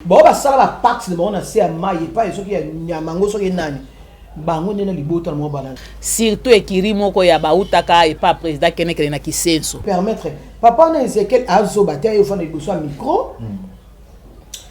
bon ba sala ba pax de bon na se mai pas so ki ya mango so ki nani bango nena libota mo banana surtout ekiri moko ya bautaka et pas président kene na kisenso permettre papa na Ezekiel azo batia yo fana liboso micro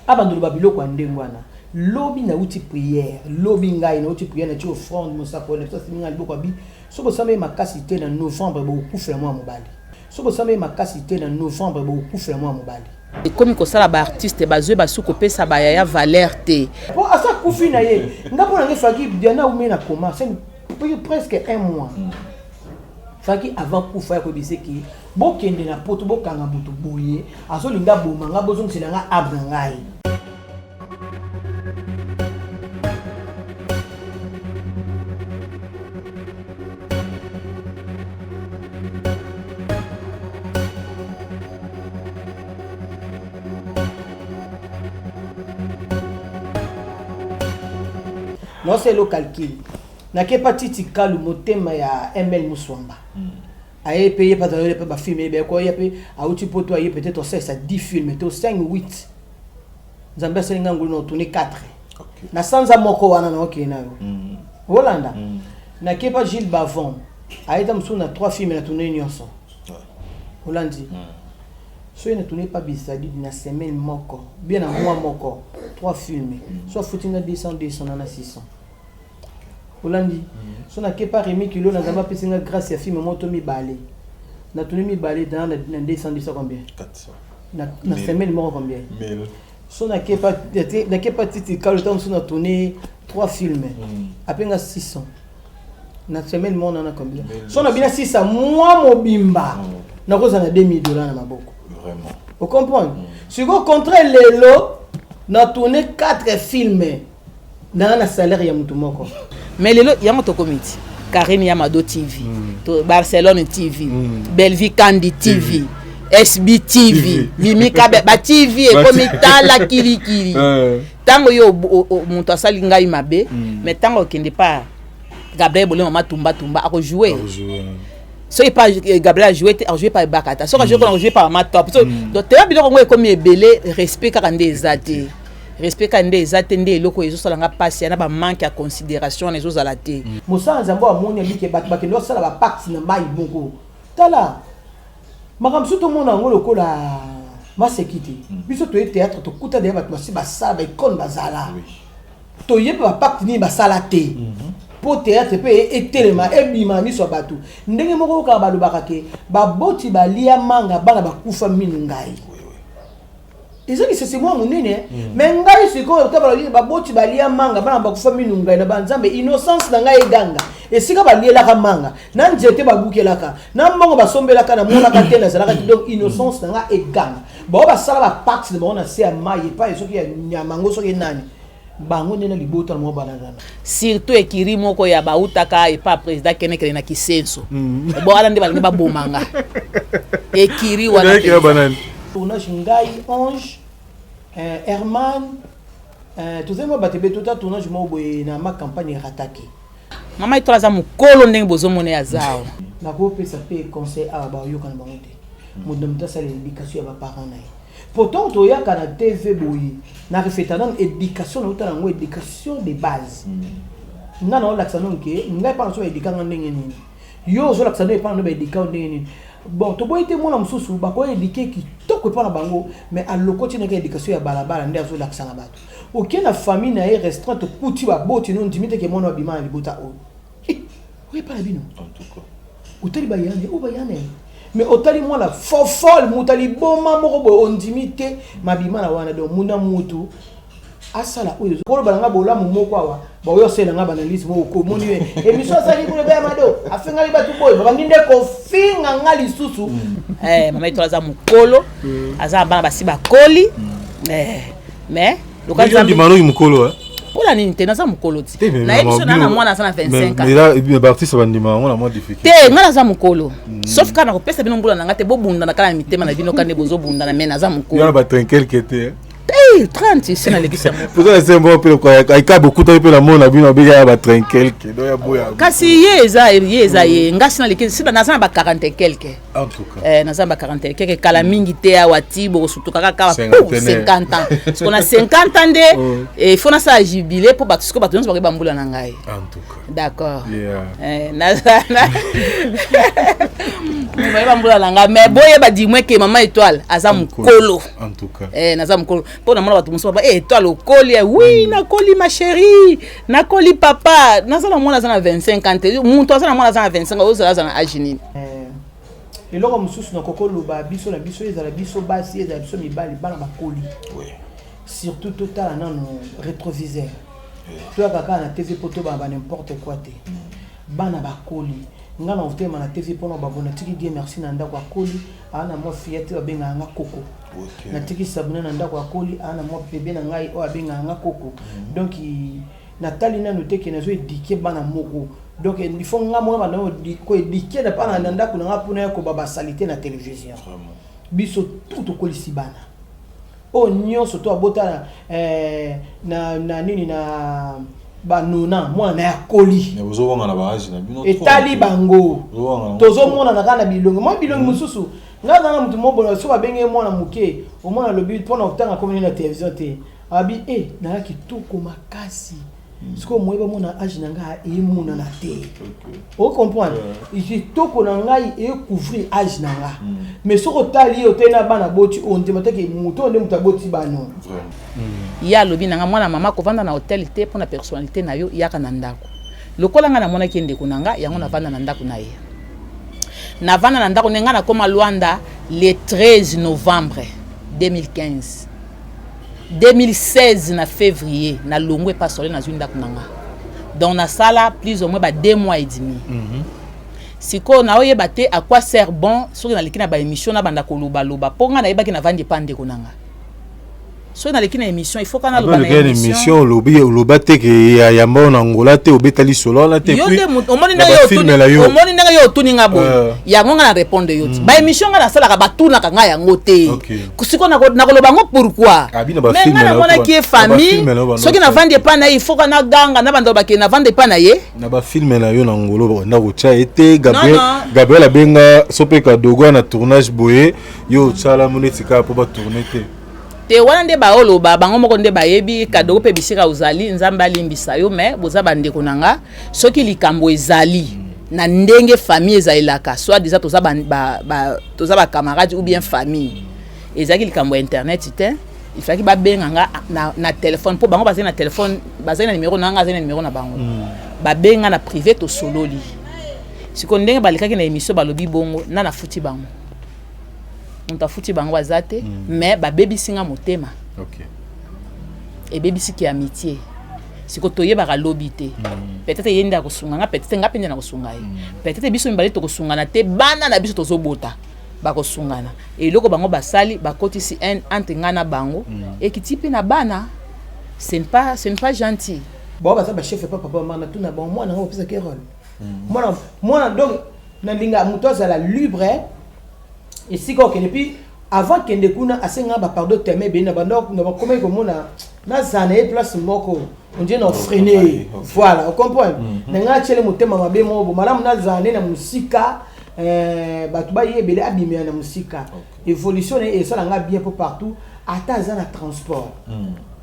abandolo babilo kwa ndengwana lobi na uti prière lobi ngai na uti prière na ti offrande mosako na ça singa liboko abi soko samé makasi te na novembre bo kufela mwa mobali soko samé makasi te na novembre bo kufela mwa mobali et comme ko sala ba artiste bazwe basuko pesa ba ya valeur te bon asa kufi na ye ngapo na ngefaki diana ou na comment c'est presque un mois faki avant kufa ya ko biseki bo kende na poto bo kanga butu boye aso linga boma nga bozo ngisela nga abna ngai non c'est le calcul na ke patiti kalu motema ya ML Muswamba aye payé pas dans le ba film be ko yepe a uti poto aye peut-être 16 à 10 films to 5 8 Zambia selinga ngulu no tourner 4 na sanza moko wana na okina Hollanda na ke pas Gilles Bavon aye tam suna 3 films na tourner nyonso Hollandi so ina tourner pas bisadi na semaine moko bien na mois moko 3 films soit foutinga 200 na 600 Hollandi so na kepa remi kilo na zamba pesinga grâce ya film moto mi balé na tuni mi balé dans na 210 combien 400 na semaine moko combien 1000 so na kepa titi kalo temps so na tuni 3 films apenga 600 na semaine moko na combien so na bina 600 mois mobimba na koza na $2000 na maboko vraiment vous comprenez si vous contre lelo na tuni 4 films na salaire ya mutu moko. Mais lelo yango to committee Karim Yamado TV to Barcelone TV Belvi Kandi TV SB TV Mimika ba TV e komita la kirikiri tango yo mutu asali ngai mabe mais tango kende pa Gabriel Bolé mama tumba a jouer so il pas Gabriel a joué par Bakata so a joué par ma top so donc te biloko ngo comme ebele respect kakande ezate respect kande ezatende eloko ezo sala nga pasi na ba manque à considération les autres à la té Moussa Nzambo amoni bike bakendo sala ba pacte na mai bongo tala makamsu to mona ngolo kola masekiti biso to théâtre to kuta de ba masi ba sala ba ikon bazala to yeba ba pacte ni ba sala té po théâtre pe etelema ebima ni so batu ndenge moko ka ba lobaka ke ba boti ba lia manga bana ba kufa minu ngai ils ont dit c'est moi mon nene mais ngai siko tabala ba boti balia manga bana ba kufa minu ngai na banzambe innocence na ngai ganga et sika balia ka manga na njete ba bukelaka na mbongo ba sombelaka na mona ka tena zalaka donc innocence na ngai ganga ba ba sala ba pacte de bona se mai pas so ki ya mango so ki nani bango nena libota mo banana surtout ekiri moko ya bautaka et pas président kene na kisenso bo ala ndi ba bomanga ekiri wana tournage ngai Ange Herman tout ça moi batebe tout tournage mo boye na ma campagne rataki mama itola za mukolo ndenge bozomone ya zao na ko pesa pe conseil a ba yoka na bangote modom ta sala éducation ya ba parents na pourtant to ya kana TV boye na refeta na éducation na utala ngo éducation de base nga na laksa nonke ngai pa so éducation ndenge nini yo zo laksa no pa no ba éducation ndenge nini bon to boy te mona mususu ba ko éduquer ki to ko pa na bango mais à lokoti na éducation ya balabala ndi azo laksa na bato aucun na famille na est restreinte kuti ba boti non dimite ke mona bima na libota o oui pas la bino en tout cas utali ba yane o ba yane mais otali mona fofol mutali boma moko bo ondimite mabima na wana do muna mutu asala oyo ko balanga bolamu moko awa ba oyo sela nga banalisi moko moni émission sali ko be amado afenga li batu boy ba nginde ko finga ngali susu mama itola za mukolo aza bana basi bakoli mais lokaza ndi mano mukolo Pour nini tena za mukolo ti na émission na mwana sana 25 ans mais là bien artiste bandima on a moins difficulté te ngala za mukolo sauf kana ko pesa bino mbula na ngate bobunda na kala mitema na bino kande bozo bunda na mena za mukolo yana ba tranquille kete 30 c'est na l'église. Pour ça c'est bon peu quoi. Il y a beaucoup de peu la monde a bien bien ba tranquille que do ya boya. Kasi yeza ngasi na l'église sina na ba 40 et quelques. En tout cas. Na ba 40 et quelques kala mingi te ya watibo surtout kaka 50 ans. Parce qu'on a 50 ans de et faut na ça jubilé pour ba parce que ba mbula na ngai. En tout cas. D'accord. Yeah. Na ba mbula na ngai mais boye ba di moi que maman étoile azam kolo. En tout cas. Nazam kolo. Pour na mona ba tout papa étoile au coli oui na coli ma chérie na coli papa na ça na mona za na 25 ans muntu za na mona za na 25 ans za na ajini eloko mususu na kokolo ba biso na biso ezala biso basi ezala biso mibali bana bakoli surtout total nano rétroviseur toi kaka na TV poto ba n'importe quoi te bana bakoli ngana utema na TV pona ba bona tiki die merci na ndako akoli ana mo fiete ba benga nga koko na tiki sabuna na ndako akoli ana mo bébé na ngai o abenga nga koko donc natali na noté que nazo édiquer bana moko donc il faut nga mo ba no ko édiquer na pana na ndako na pona ko baba salité na télévision biso tout kolisi bana o nyonso to abota na nini na banona mwana ya koli mais ozo wanga na baaji na bino etali bango tozo mona na kana bilongo mo bilongo mususu ngana na mutu mobona so babenge mwana muke o mwana lobi pona otanga comme na télévision te abi na kitoko makasi siko moyeba mona age na nga e mona na te o comprendre kitoko na ngai e couvrir age na nga mais soko tali otena bana boti on te matake mutu onde mutaboti bano ya lobi na nga mwana mama ko vanda na hotel te pona personnalité na yo yaka na ndako lokola nga na mona ki ndeko na nga yango na vanda na ndako na ye na vanda na ndako nenga na koma Luanda le 13 novembre 2015 2016 na février na longwe pas solé na zunda kunanga donc na sala plus ou moins 2 mois et demi siko na oyeba te à quoi sert bon soki na likina ba émission na banda koluba loba ponga na yeba ki na vandi pande kunanga so na likina émission il faut kana loba na émission loba te ke ya mbona ngola te obetali solo na te puis omoni na yo tuninga bo ya ngonga na répondre yo ba émission nga na sala ka batuna ka nga yango te kusiko na koloba ngo pourquoi mais nga na mona ki famille soki na vandi pa na il faut kana ganga na bando ba ki na vandi pa na ye na ba filmer na yo na ngolo na ko cha ete Gabriel abenga sopeka dogo na tournage boye yo chala monetika po ba tourner te te wana nde ba oloba bango moko nde bayebi kadogo pe bisika uzali nzamba alimbisa yo mais boza bande konanga soki likambo ezali na ndenge famille ezalaka soit déjà toza toza ba camarades ou bien famille ezaki likambo internet te il fallait ba benga nga na téléphone po bango bazali na téléphone bazali na numéro nanga bazali na numéro na bango ba benga na privé to sololi siko ndenge balikaki na émission balobi bongo na futi bango on t'a foutu bango azate mais ba baby singa motema et baby siki amitié siko toyeba ka lobité peut-être yenda ko sunga peut-être nga pende na ko sunga peut-être biso mbali to ko sunga na te bana na biso tozobota ba ko sungana et loko bango basali ba kotisi entre ngana bango et qui type na bana ce n'est pas gentil bon ba ça ba chef papa maman tout na bon moi na ko pesa ke rôle moi donc na linga mutoza la libre et si quoi que depuis avant que ndekuna asenga ba pardon teme be na bando na comment comme na zané place moko on dit non freiner voilà on comprend nga chele motema mabe mo bo malamu na zané na musika batu ba yebele abimia na musika évolution et ça nga bien pour partout ata za na transport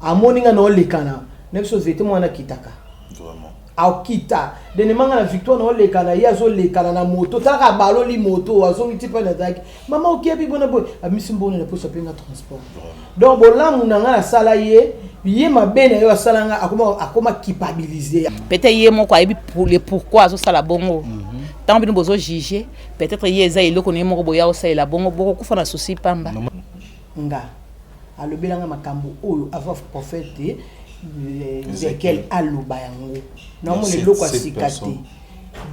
amoninga no lekana neso vete mo na kitaka vraiment aukita dene manga na victoire na lekana yazo lekana na moto taka balo li moto azongi tipa na taki mama okiyebi bona boy amisimbona na posa penga transport donc bolamu na nga na sala ye mabena yo salanga akoma culpabiliser peut-être ye moko ayebi pour le pourquoi azo sala bongo tant bino bozo juger peut-être ye za eloko ne moko boya osala bongo boko kufa na souci pamba nga alobelanga makambo oyo avant prophète lesquels aloba yango na mo le loko asikate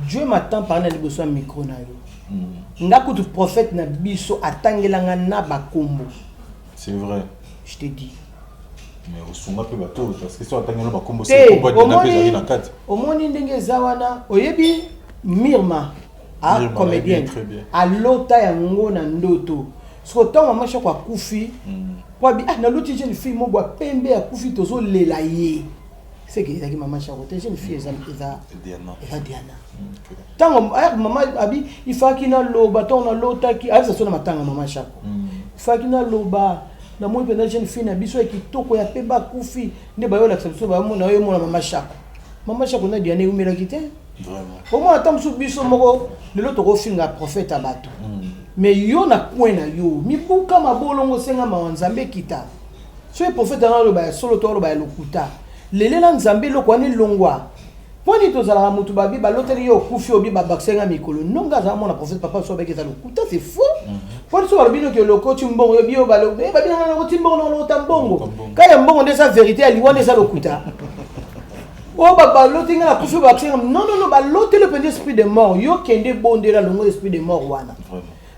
Dieu m'attend par na liboso micro na yo nga kutu prophète na biso atangelanga na bakombo c'est vrai je te dis mais osunga pe bato parce que so atangela bakombo c'est combat de na pesa na kati omoni ndenge zawana oyebi Mirma a comédienne a lota yango na ndoto siko tonga masha kwa kufi Kwa bi na l'autre jeune fille mo boa pembe a kufi tozo lelaye. C'est que ezaki maman Charote jeune fille eza Diana. Tango maman abi il faut qu'il na loba ton na lota ki a ça sona matanga maman Chako. Il faut qu'il na loba na mo pe na jeune fille na biso kitoko ya pemba kufi ne ba yo la biso ba mo na yo mo na maman Chako. Maman Chako na Diana umela kite. Vraiment. Au moins tant sou biso moko le loto ko finga prophète abato. Mais yo na kwena yo mi buka mabolongo senga mawanzambe kita. So e prophète na lo ba solo to lo ba lokuta. Lele na nzambe lo kwani longwa. Poni to zala mutu babi ba loteli yo kufi obi ba baksenga mikolo. Nonga za mona prophète papa so ba kita lokuta c'est faux. Poni so bino ke loko timbongo yo bio ba lo ba bino na loko timbongo na lo tambongo. Kaya mbongo ndesa vérité ali wana eza lokuta. Oh baba lotinga la kufi ba baksenga non ba loteli le esprit de mort yo kende bondela longo esprit de mort wana.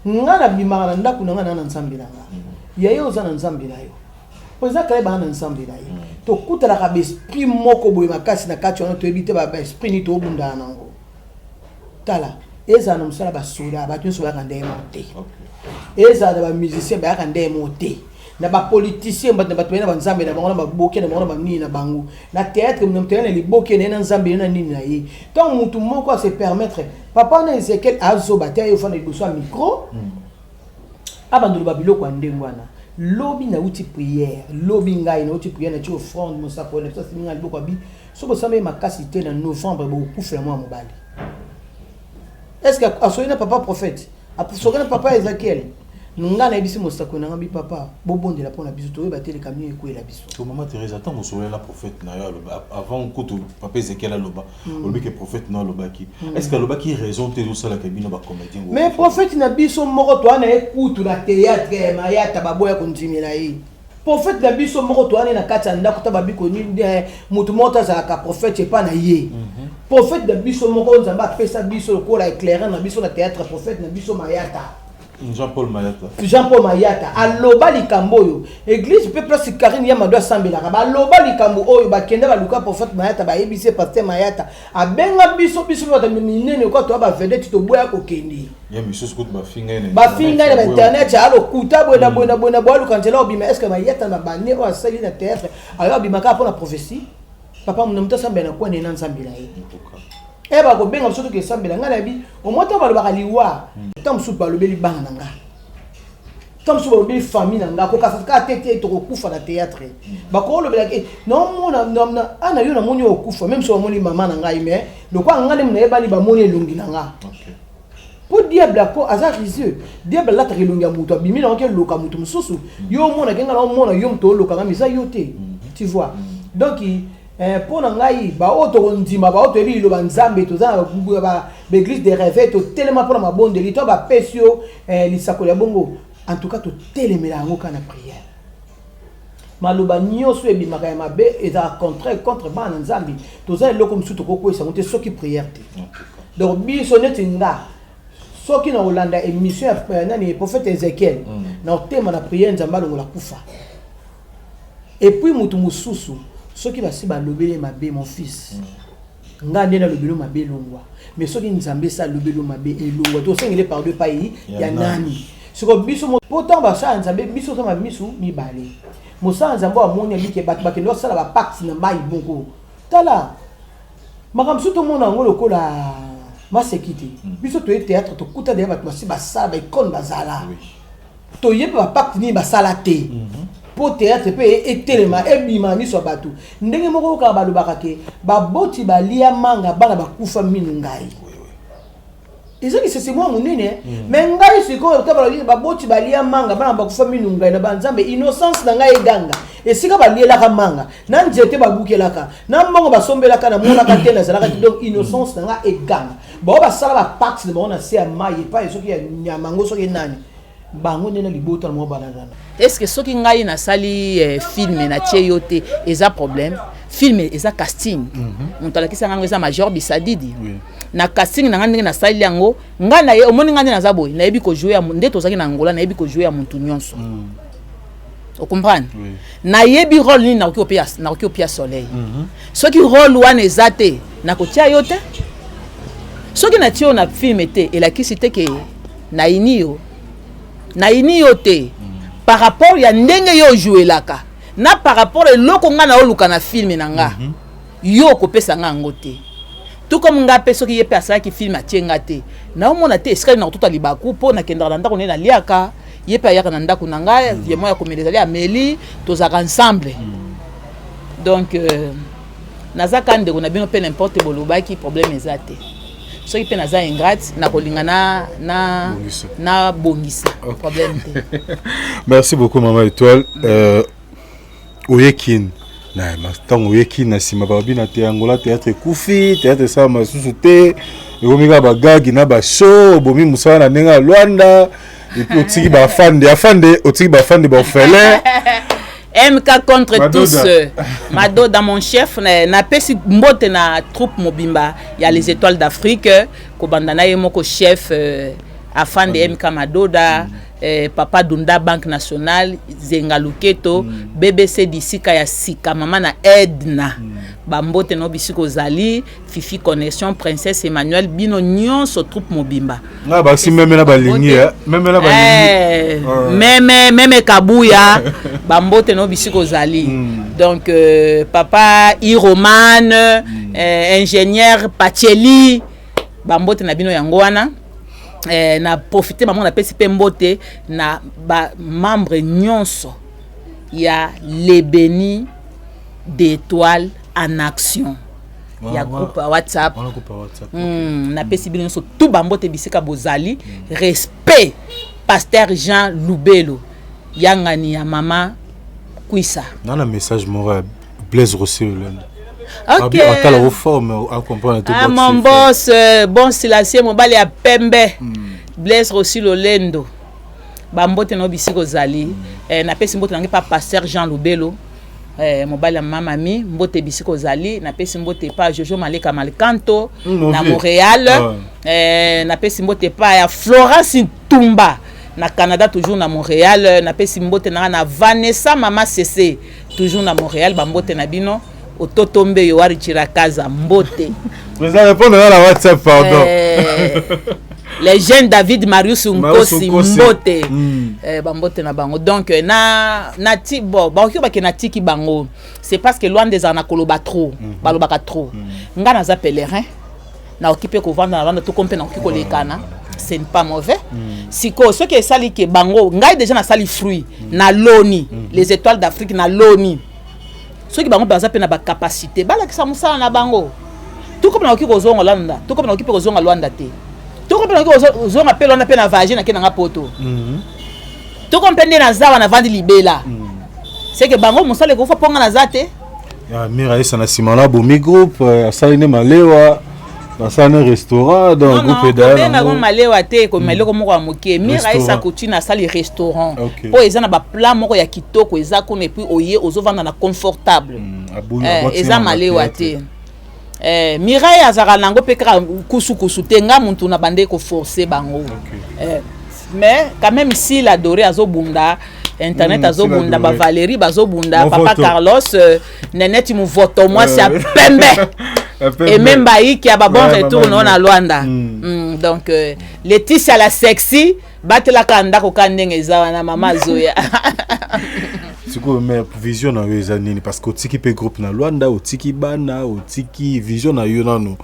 Nga na bimaka na ndako na nga na nzambe na nga yaye oza na nzambe na yo poza kale ba na nzambe na yo to kutala ka esprit moko boye makasi na kati wana to ebite ba esprit ni to bunda nango tala eza na musala ba soda ba tunso ba kande monte eza da ba musicien ba kande monte na ba politicien ba bena ba nzambe na bango na ba boke na bango na nini na bango na théâtre na mtene li boke na nzambe na nini na ye tant mutu moko a se permettre papa na Ezekiel azo bataya yo fana liboso micro abandolo babilo kwa ndengwana lobi na uti prière lobi ngai na uti prière na ti offrande mosako na ça singa liboko bi so bo sambe makasi te na novembre bo kufela mwa mobali est-ce que asoina papa prophète apusokana papa Ezekiel nga na ebisi mosako na ngambi papa bobondela pona biso to batele camion ekoela biso to maman Thérèse attends mosola la prophète na yo avant kutu papa Ezekiel aloba olobi que prophète na aloba ki est-ce que aloba ki raison te zo sala kabino ba comédien mais prophète na biso moko to ana ekutu na théâtre mayata baboya konzimela yi prophète na biso moko to ana na kati ndako ta babiko ni mutu mota za ka prophète e pa na ye prophète na biso moko nzamba pesa biso ko la éclairant na biso na théâtre prophète na biso mayata Jean-Paul Mayata aloba likambo yo église peut presque Karine ya madwa sambela ba aloba likambo oyo ba kenda ba luka prophète Mayata ba ebise pasteur Mayata abenga biso ba minene ko to ba vedette to boya ko kendi ya misus ko ba finga na internet ya alo kuta bona bo lukantela obima est-ce que Mayata na bane o asali na théâtre alors obima ka pour la prophétie papa mon mta sambela ko ne nan sambela yi eba ko benga soto ke sambela ngana bi o mota ba ba liwa tam su ba lobeli banga nanga tam su ba lobeli famille nanga ko ka tete to kufa na théâtre ba ko lobela ke non mona ana yo na moni o kufa même so moni mama nanga mais le ko ngale mna eba ni ba moni elungi nanga pour diable ko azar riseux diable la trilungi muto bimi na ke loka muto mususu yo mona kenga na mona yo mto loka na misa yote tu vois donc pour ngai ba auto ndima ba auto ebi lo banzambe to za ba l'église des rêves to tellement pour ma bonde li to ba pesio li sakola bongo en tout cas to telemela ngo kana prière maloba nyoso ebi makaya mabe eza contre ba nzambe to za eloko msuto ko kwesa ngote soki prière te donc biso neti nga soki na Hollanda émission nani prophète Ezekiel na tema na prière nzamba longo la kufa et puis mutu mususu soki basi ba lobele mabe mon fils nga ndena lobelo mabe longwa mais soki nzambe sa lobelo mabe elongwa to sengele par deux pays ya nani siko biso pourtant ba sa nzambe biso sama misu mibale mosa nzambe amoni bike bakendo sala ba pacte na mai bongo tala makamsu to mona ngolo kola masekiti biso to théâtre to kuta de ba basi ba sala ba ikon bazala to yeba ba pacte ni ba sala te pour théâtre pe etelema ebima miso batu ndenge moko ka balobaka ke baboti balia manga bana bakufa minu ngai ezaki c'est moi munene mais ngai siko to baboti balia manga bana bakufa minu ngai na banzambe innocence na ngai ganga esika baliela ka manga na nzete babukelaka na mbongo basombelaka na mona ka tena zalaka donc innocence na ngai eganga ba basala ba pacte de bona se amaye pa esoki ya nyamango soki nani bango nena libota na mo banana est-ce que soki ngai na sali film na tie yote eza problème film eza casting on tala kisa ngango eza Major Bisadidi na casting na ngandenge na sali yango ngana ye omoni ngande na zabo na yebi ko jouer nde tozaki na Angola na yebi ko jouer muntu nyonso o comprendre na yebi rôle ni na ko pia soleil soki rôle wana ezate na ko tia yote soki na tio na film te elakisi te ke na ini yote par rapport ya ndenge yo jouer laka na par rapport eloko nga na oluka na film na nga yo kopesa nga ngote tout comme nga pe soki ye pe asala ki film atienga te na omona te esika na tout alibaku po na kendra ndako ne na liaka ye pe ayaka na ndako na nga ye moya komeleza ya Amélie tozaka ensemble donc nazaka ndeko na bino pe n'importe bolobaki problème ezate soki pe naza ingrate na kolinga na bongisa problème te. Merci beaucoup maman Étoile. Oyekin na mastango oyekin na sima babi na te Angola théâtre kufi théâtre ça masusu te ekomika bagagi na ba show bomi musala na nenga Luanda et puis otiki ba afande otiki ba fande ba ofele MK contre Madoda. Tous Madoda mon chef na pesi mbote na troupe mobimba ya les étoiles d'Afrique ko bandana ye moko chef afande MK Madoda Papa Dunda Banque Nationale Zenga Luketo BBC disika ya sika mama na Edna bambote no bisiko zali Fifi Connexion Princesse Emmanuel bino nyonso troupe mobimba na basi même na balingi même na balingi même Kabuya bambote no bisiko zali donc papa Iroman ingénieur Pacheli bambote na bino yango wana na profiter maman na pesi pembote na ba membre nyonso ya les bénis d'étoiles en action ya groupe WhatsApp na pesi bino nyonso tout bambote bisika bozali respect pasteur Jean Lubelo yangani ya mama Kwisa na message moral Blaise Rossi ok mon boss bon silencieux mobali ya pembe Blaise Rossi Lolendo bambote no bisiko zali na pesi mbote nangi pa pasteur Jean Lubelo mobali ya mama mi mbote bisiko zali na pesi mbote pa Jojo Maleka Malkanto na Montréal na pesi mbote pa ya Florence Tumba na Canada toujours na Montréal na pesi mbote na Vanessa Mama CC toujours na Montréal bambote na bino ototombe yo wari chirakaza mbote. Vous allez répondre à la WhatsApp pardon. Les jeunes David Marius Nkosi mbote bambote na bango donc na ti bon ba okyo ba ke na tiki bango c'est parce que loin des ana koloba trop balobaka trop nga na za pèlerin na occupé ko vendre na tout compé na okiko lekana c'est pas mauvais siko ce qui est sali ke bango nga déjà na sali fruit na loni les étoiles d'Afrique na loni ceux qui bango baza pe na ba capacité bala ki sa musala na bango tout comme na okiko zonga landa tout comme na okiko zonga Luanda te tout comme na okiko zonga pe lona pe na vagina ke na poto tout comme pe na zawa na vandi libela c'est que bango musala ko fa ponga na zate ya mira esa na simana bomi groupe asaline malewa basana restaurant dans groupe d'ailleurs na go malewa te ko maleko moko amoke mira esa kutina sali restaurant po eza na ba plat moko ya kitoko eza ko ne puis oye ozovanda na confortable eza malewa te mira ya zara nango pe kra kusu te nga muntu na bande ko forcer bango mais quand même si la doré azobunda internet azobunda ba Valérie bazobunda papa Carlos neneti mu voto moi c'est pembe et même baï qui a ba bon retour non na Luanda donc Laetitia la sexy batela kanda ko kandenge za na mama Zoya siko mais vision na weza nini parce que otiki pe groupe na Luanda otiki bana otiki vision na yo nano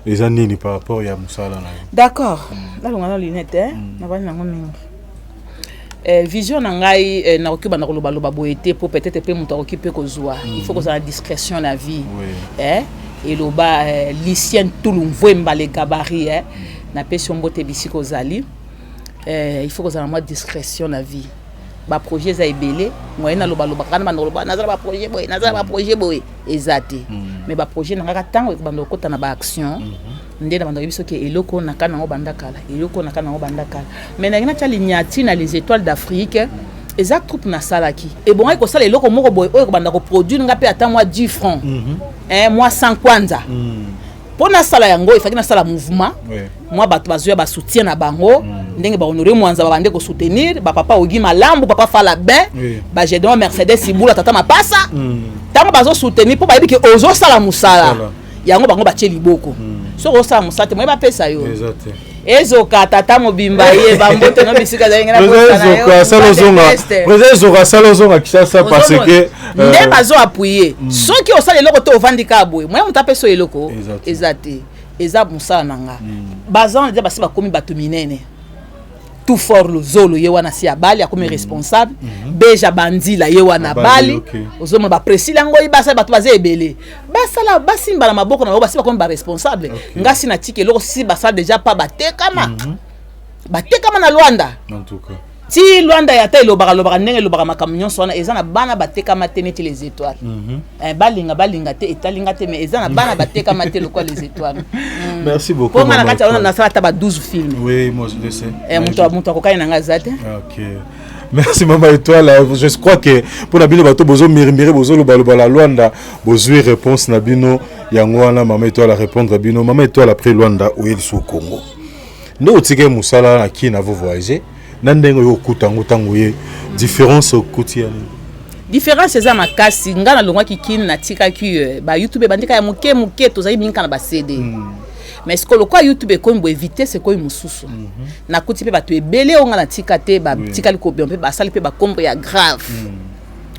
les années par rapport à musala na d'accord là on a lunette na bana ngomingi vision na ngai na okiba na koloba loba boete pour peut-être pe muto okipe ko zwa il faut que ça la discrétion na vie et loba Lucien Toulumvo mbale gabarit na pesi mbote bisiko zali il faut que ça la discrétion na vie ba projet za ebele moyena loba kana ba loba nazala ba projet boy ezati mais ba projet na ngaka tango bando kota na ba action ndena bando biso ke eloko na kana ngo bandakala eloko na kana ngo bandakala mais na ngina tali nyati na les étoiles d'Afrique exact troupe na salaki et bon ay ko sala eloko moko boy o ko banda ko produire nga pe ata moi 10 francs moi 100 kwanza pour na sala yango il faut que na sala mouvement moi bato bazoya ba soutien na bango ndenge ba honorer mwanza ba bande ko soutenir ba papa ogi malambu papa fala ben ba j'ai donc Mercedes ibula tata mapasa tango bazo soutenir pour ba yebi ke ozo sala musala yango bango ba tcheli boko so ko sala musala te moi ba pesa yo ezoka tata mobimba ye bambote no bisika za ngena ezoka salozonga kishasa parce que nde bazo appuyer soki osala eloko to ovandika boye moi mutape so eloko ezate eza musala nanga bazan déjà basi bakomi bato minene tout fort le zolo ye wana si abali akomi responsable beja bandila ye wana bali ozoma ba presila ngoyi basa bato baze ebele basala basimba na maboko na basi bakomi ba responsable ngasi na tike loko si basala déjà pas batekama na Luanda en tout cas ti Luanda ya ta lobaka ndenge lobaka makamyo sona eza na bana batekama te neti les étoiles balinga te etalinga te mais eza na bana batekama te lokwa les étoiles merci beaucoup pour ngana kata ona nasala ta ba 12 films oui moi je le sais muto akokani nanga zate OK merci maman étoile je crois que pour na bino bato bozo mirimire bozo loba la Luanda bozui réponse na bino yango wana maman étoile répondre à bino maman étoile après Luanda ou il sous Congo ndo tike musala na ki na vo voyager nandengo yo kutango tango ye différence okutia différence eza makasi ngana longwa kikini na tika ki ba YouTube bandika ya muke tozali minka na ba CD mais ce que le quoi YouTube ko mbo éviter c'est ko mususu na kuti pe bato ebele onga na tika te ba tika liko bien pe ba sali pe ba kombo ya grave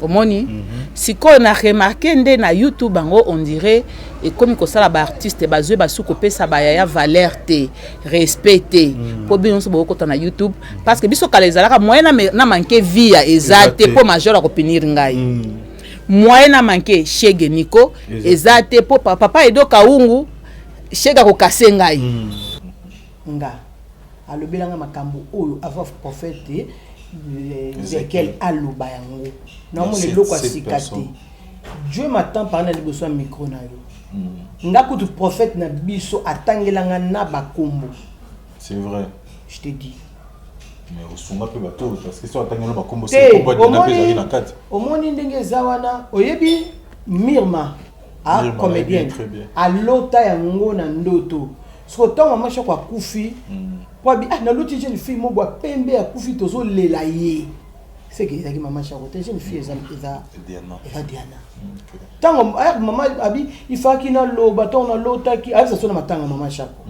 omoni siko na remarqué nde na YouTube bango on dirait et comme ko sala ba artiste bazwe basuko pesa ba ya valeur te respecté po bino so boko na YouTube parce que biso kala ezalaka moyen na manquer vie ya ezate po major a kopinir ngai moyen na manquer Chege Nico ezate po papa Edo Kaungu Chega ko kasengai nga alobelanga makambo oyo avant prophète Ezekiel aloba yango na mo le loko sikate Dieu m'attend par na liboso micro na yo nga kutu prophète na biso atangelanga na bakombo c'est vrai je te dis mais osunga pe bato parce que so atangela bakombo c'est combat de na pesa na kati omoni ndenge zawana oyebi Mirma comédienne alota yango na ndoto so tant maman chako akufi po bi na loti jeune fille mo boa pembe akufi tozo lela ye c'est que ezaki maman chako te jeune fille eza Diana tango maman abi ifaki na loba ton na lota ki alisa sona matanga maman chako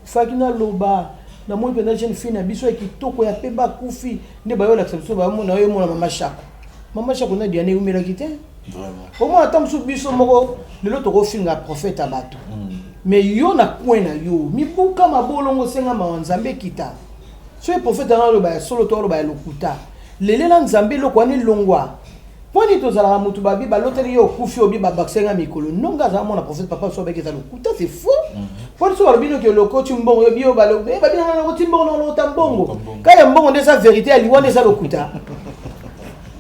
ifaki na loba na mo pena jeune fille na biso ekitoko ya pemba akufi nde bayo la exception ba mo na yo mo na maman chako na Diana umela kite vraiment au moins tant sous biso moko le lot ko finga prophète abato mais yo na point na yo mi buka mabolongo senga ma nzambe kita so prophète na lo ba solo to lo ba lokuta lele na nzambe lo kwani longwa poni to zala mutu babi ba loteli yo kufi obi ba baksenga mikolo nonga za mona prophète papa so ba keza lokuta c'est fou poni so ba bino ke lo ko timbongo yo bio ba lo ba bino na ko timbongo no tambongo kaya mbongo ndesa vérité ali wana eza lokuta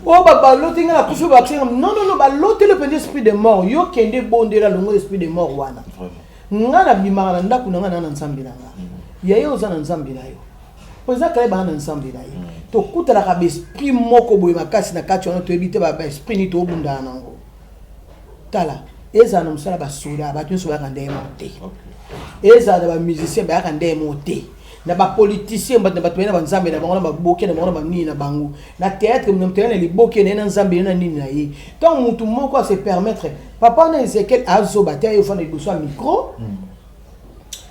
oh baba lotinga la kufi baksenga non ba lotel le esprit de mort yo kende bonde la longo esprit de mort wana ngana bimara ndaku nanga na nzambe nanga yayo za na nzambe na yo poza kale ba na nzambe na yo to kutala ka esprit moko boye makasi na kati wana to ebite ba esprit ni to bunda nango tala eza na musala ba soda ba tunso ba kande monte eza da ba musicien ba kande monte na ba politicien ba na nzambe na bango na ba boke na bango na nini na bango na théâtre na mtena li boke na nzambe na nini na ye tant mutu moko a se permettre papa na Ezekiel azo batia yo fana liboso micro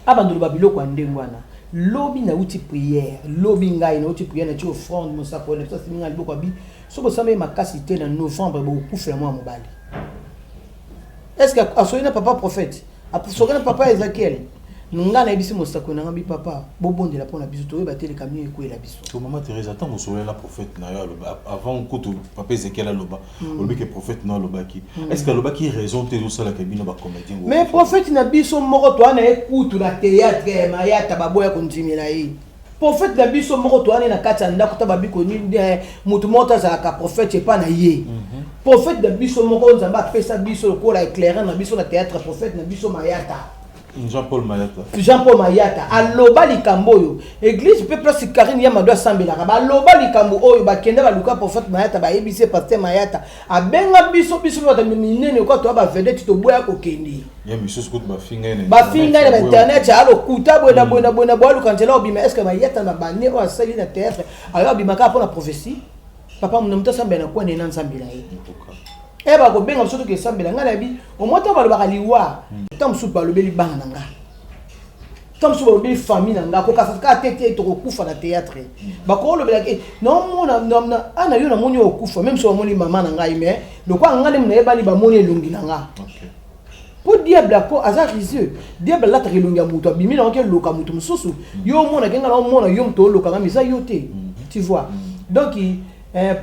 abandolo ba biloko ndengwana lobi na uti prière lobi ngai na uti prière na ti offrande mo sako na ça singa liboko bi so bo sambe makasi te na novembre bo kufela mwa mobali est-ce que asoina papa prophète asoina papa Ezekiel nga na bisi mosako na ngambi papa bobondela pona biso to ba tele camion ekwela biso to maman Thérèse attends mosolela la prophète na yo avant que papa Ezekiel aloba olobi que prophète na lobaki est-ce que lobaki raison te so la kabino ba comédien mais prophète na biso moko to ana ekutu na théâtre mayata baboya kontimela yi prophète na biso moko to ana na kati ndako ta babiko ni mutu mota za ka prophète pas na ye prophète na biso moko nzamba pesa biso ko la éclairant na biso na théâtre prophète na biso mayata Jean-Paul Mayata aloba likambo yo église peut place Karine Yamado Sambela ba aloba likambo oyo ba kenda ba luka prophète Mayata ba ebise pasteur Mayata abenga biso ba minene ko to ba vedette to boya ko kendi ya miso skut ba finga na internet alo kuta bona bo lukanjela obima est-ce que Mayata na bane o asali na théâtre alors bimaka pour la prophétie papa mon mta Sambela ko ne nan Sambela yi eba ko benga surtout que Sambela ngala bi o mota ba lo ba liwa tam su ba lo beli banga nga Tant sur le famille nanga ko ka tete to kufa na théâtre ba ko le belaki non mona ana yo na moni okufa même so moni mama nanga ime le quoi ngale mna ebali ba moni elungi nanga pour diable ko azar riseux diable la trilungi ya muto bimi na ke loka muto mususu yo mona kenga na mona yo mto loka ngami za yote tu vois donc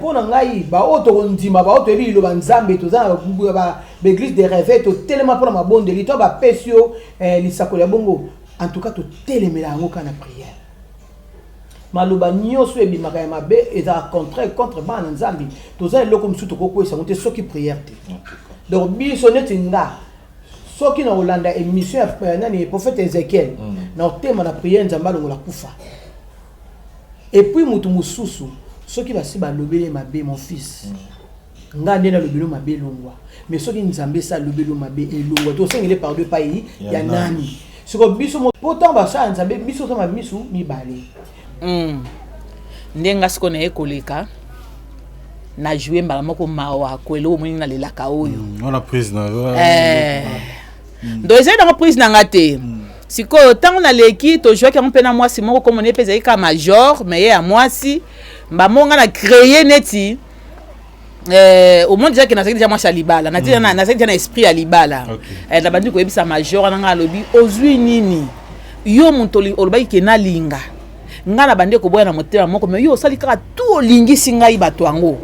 pour ngai ba auto ndima ba auto eli lo banzambe to za ba l'église des rêves to tellement pour ma bonde lito ba pesio li sakola bongo. En tout cas, tu télémela en aucun prière. Maluba nyoso ebi makaya be et à contre ban nzambi. Tu as le comme sous toko ça monte ceux qui prière. Donc bi sonnet nga. Ceux qui na Hollanda émission nani prophète Ézéchiel. Na thème na prière nzamba longo la kufa. Et puis mutu mususu ceux qui va si ba lobele mabe mon fils. Nga ndena lobelo mabe longwa. Mais ceux qui nzambe ça lobelo mabe elongwa. To sengele par deux pays ya nani. Sur biso pourtant ba ça nzambe biso to ma biso mi balé ndenga siko na ekoleka na jouer mbala moko mawa kwelo moni na lelaka oyo on a prise na ndo eza na prise na ngate siko tango na leki to jouer ka mpena mwasi moko comme on epeza ka major mais ya mwasi mbamonga na créer neti au monde déjà que na déjà moi libala na déjà na déjà na esprit à libala na bandi ko ebisa major na nga lobi ozwi nini yo muntoli olobaki ke na linga nga na bandi ko boya na motema moko mais yo sali kaka tout olingisi ngai bato yango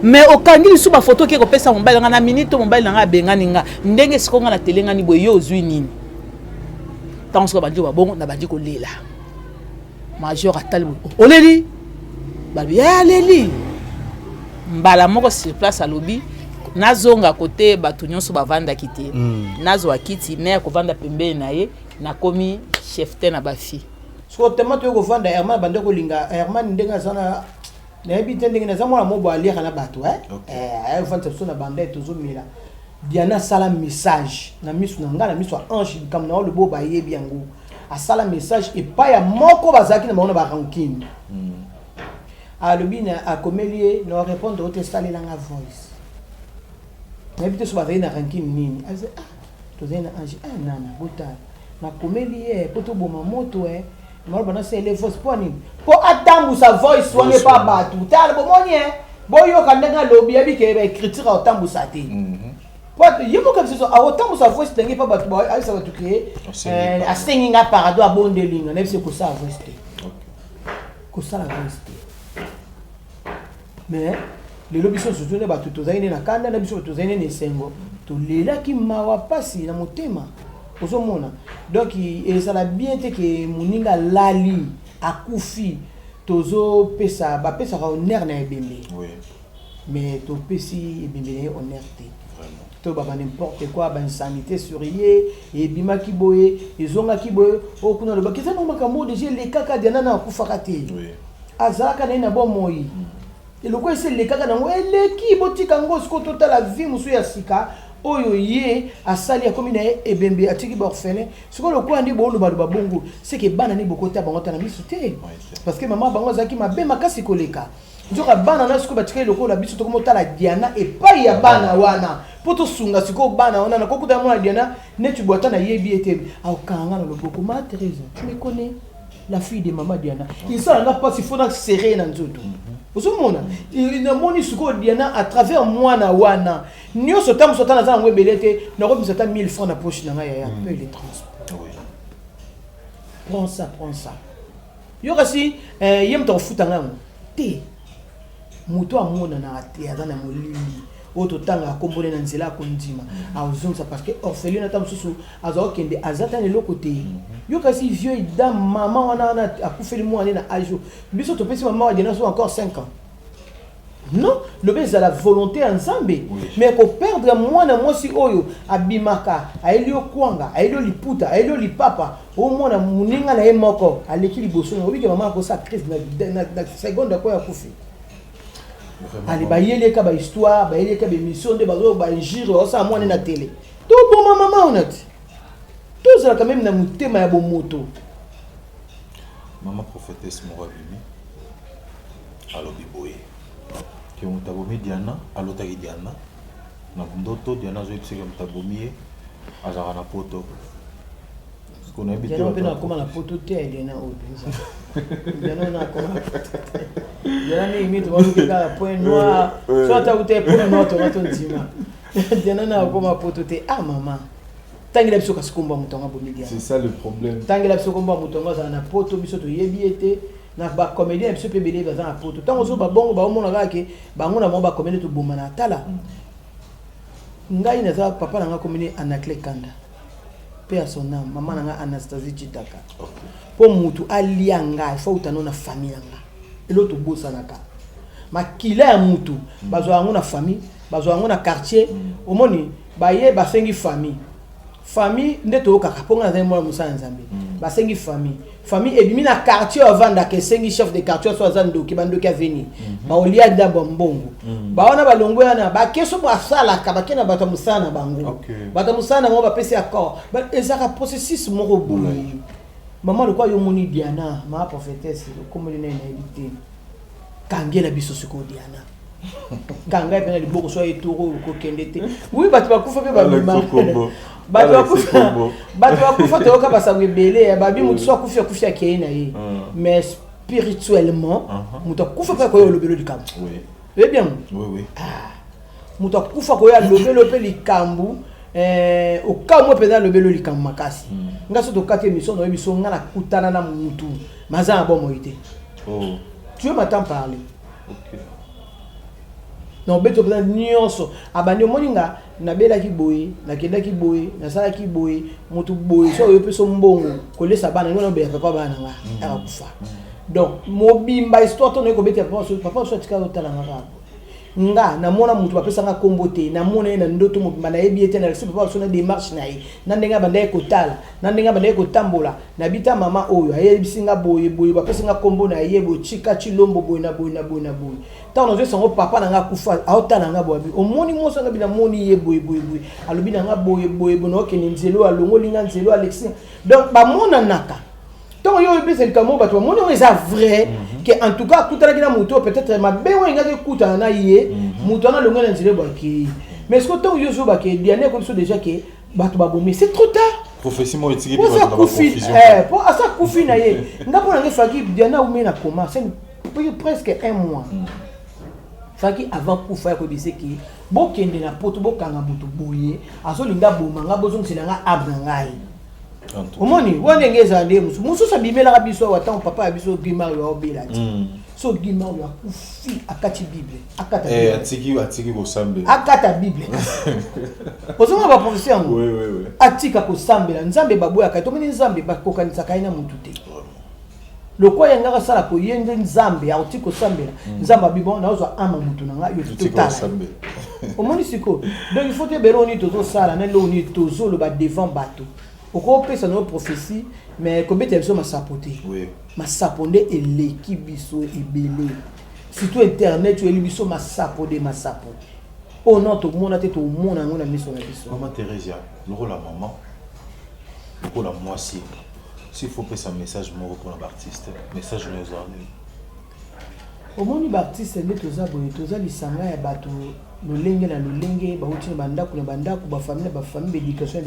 mais okangi lisu ba photo ke ko pesa mobile nga na minute mobile nga bengani nga ndenge siko nga na telenga ni boyo ozwi nini tant siko bandi ba bongo na bandi ko lela major atali oleli ba ya leli mbala moko sur place à lobby nazonga côté bato nyonso bavanda kité nazo akiti na ko vanda pembeni na ye na komi chef te na bafi so tema to ko vanda Herman bande ko linga Herman ndenga sana na ebite ndenge na zamona mobo ali kana bato ay vanda so na bande to zo mila Diana sala message na misu na ngala misu ange comme na le bo ba yebi yango a sala message et pas ya moko bazaki na mona ba rankine à l'obine à comélier nous répondre au testaler la voice n'habite sur bavaille na ranking nini aze to zena ange nana bota na comélier poto boma moto mal bana c'est les voices pour nini pour attendre sa voice on n'est pas battu tal bomoni boyo kandanga lobby abi ke écriture au tambu sa te pour yimo comme ça au tambu sa voice tengi pas battu ai ça va tout créer a singing a parado a bonde ligne ne c'est que ça voice te que ça la voice te mais les lobbies sont surtout les bateaux zaine na kanda na biso to zaine ne sengo to lela ki mawa pasi na motema ozomona donc et ça la bien te que muninga lali akufi tozo pesa ba pesa honneur na ebembe mais to pesi ebembe honneur te to ba n'importe quoi ba insanité surier et bima ki boye ezonga ki boye o kuna lo ba kisa no makambo déjà les kaka diana na kufaka te azaka na bon moyi. Et le quoi c'est les kaka nango eleki botika ngo siko total la vie musu ya sika oyo ye asali ya komina ebembe atiki ba orphelin siko le quoi ndi bo lo ba bongo c'est que bana ni bokota bango tana bisu te parce que maman bango zaki mabe makasi koleka njoka bana na siko batika le quoi la bisu to komo tala Diana et pas ya bana wana poto sunga siko bana wana na kokuta mona Diana ne tu boita na yebi ete au kanga na loboko ma Thérèse tu me connais la fille de maman Diana il ça n'a pas si faut na serrer na nzoto osomona il na moni suko Diana à travers moi na wana nyo sotam sotana za ngwe belete na ko bisata 1000 francs na poche na ya peu les transports prends ça yo kasi yem to futa ngango te muto amona na te azana molili auto tanga kombole na nzela kondima azonza parce que orphelin na tamsusu azo kende azata ne lokote yo kasi vieux dame maman wana na akufeli mo na ajo biso to pesi maman Diana so encore 5 ans non le bes à la volonté ensemble mais ko perdre moi na moi si oyo abimaka aelio kwanga aelio liputa aelio lipapa au mona muninga na emoko aleki liboso obi ke maman ko sa crise na seconde ko ya kufi ali ba yele ka ba histoire ba yele ka ba émission de bazo ba injire o sa mwana na télé to bon maman onati to ça quand même na mutema ya bomoto maman prophétesse Morabimi alo biboye ke mutabomi Diana alo taki Diana na ndoto Diana zo epsika mutabomi azara na poto qu'on habite Diana pe na koma na poto te Diana o penza Diana na koma Diana ni imite wa luka point noir soit ta ute point noir to raton tima Diana na koma poto te ah maman tangi la biso ka sikomba mutonga bomi Diana. C'est ça le problème. Tangi la biso komba mutonga za na poto biso to yebi ete na ba comédien biso pe belé za na poto tango zo ba bongo ba omona ka ke ba ngona mo ba comédien to bomba na tala ngai na za papa na nga comédien Anacle Kanda pe à son âme maman na nga Anastasie Chitaka po mutu alianga il faut utano na famille nga eloko bosa naka makila ya mutu bazo yango na famille bazo yango na quartier omoni baye basengi famille ndeto kaka ponga na mo musa nzambe basengi famille ebimi na quartier avanda ke sengi chef de quartier so azando ki bando ki aveni ba olia da bombongo ba wana balongo yana ba keso ba sala ka ba kena bato musana bango bato musana mo ba pesi accord ba ezaka processus mo robulu maman le quoi yo moni Diana ma prophétesse comme le nene évité kangela biso siko Diana kanga pena liboko so etoro ko kendete oui bato bakufa pe ba bima bato bakufa to ka basa webele ba bi mutu so kufia ke na ye mais spirituellement mutu kufa pe ko yo lobelo likambo oui c'est bien oui ah mutu kufa ko ya lobelo pe likambo au cas moi pena lobelo likambo makasi ngaso to kate mission no biso ngana kutana na mutu maza bon moité oh tu veux m'entendre parler OK non beto pena nyonso abandi moninga na bela ki boye na kenda ki boye na sala ki boye mutu boye so yo peso mbongo ko lesa bana ngona be papa bana nga akufa donc mobimba histoire to ne ko beta papa so tika otala nga na mona mutu bapesa nga kombote na mona na ndoto mobimba na yebi ete na resi papa so na démarche na ye na ndenga banda ko tala na ndenga banda ko tambola na bita mama oyo ayebisinga boye bapesa nga kombo na yebo chika chilombo boye na boye tant nous sommes papa na nga kufa aota na nga boye omoni moso nga bina moni ye boye alobi na nga boye bono ke nzelo alongo linga nzelo Alexis donc ba mona naka tant yo bise le kamo bato moni on est vrai que en tout cas kutala kina muto peut-être ma be wenga ke kutana na ye muto na longo na nzelo ba ki mais est-ce que tant yo zo ba ke Diana comme ça déjà que bato ba bomi c'est trop tard prophétie mo etiki pour ça confusion pour ça confusion na ye nga pona nge faki Diana ou na comment c'est presque un mois faki avant kufa ko bise ki bokende na poto bokanga mutu boye azolinga boma nga bozongisa nga abna ngai omoni wone ngeza nde musu sabimela ka biso wata papa ya biso Guimar yo obela ti so Guimar yo akufi akati bible akata atiki ko sambe akata bible ozonga ba professeur ngo oui atika ko sambela nzambe baboya ka to mini nzambe bakokanisa kaina mutu te lokwa yanga sala ko yende nzambe auti ko sambela nzamba bibon na ozo ama mutu nanga yo total omoni siko donc il faut te beroni tozo sala na lo ni tozo lo ba devant bateau oko pesa no prophétie mais ko bete biso ma sapoter oui ma saponde eleki biso ebele surtout internet tu elibiso ma sapode ma sapo oh non to mona te to mona ngona miso na biso maman Thérèse le rôle la maman le rôle la moi si s'il faut passer un message pour l'artiste, message nous a. Au moins, les artistes, les lisanga ya bato lolenge na lolenge, ba uti banda kuna banda ku ba famille, l'éducation.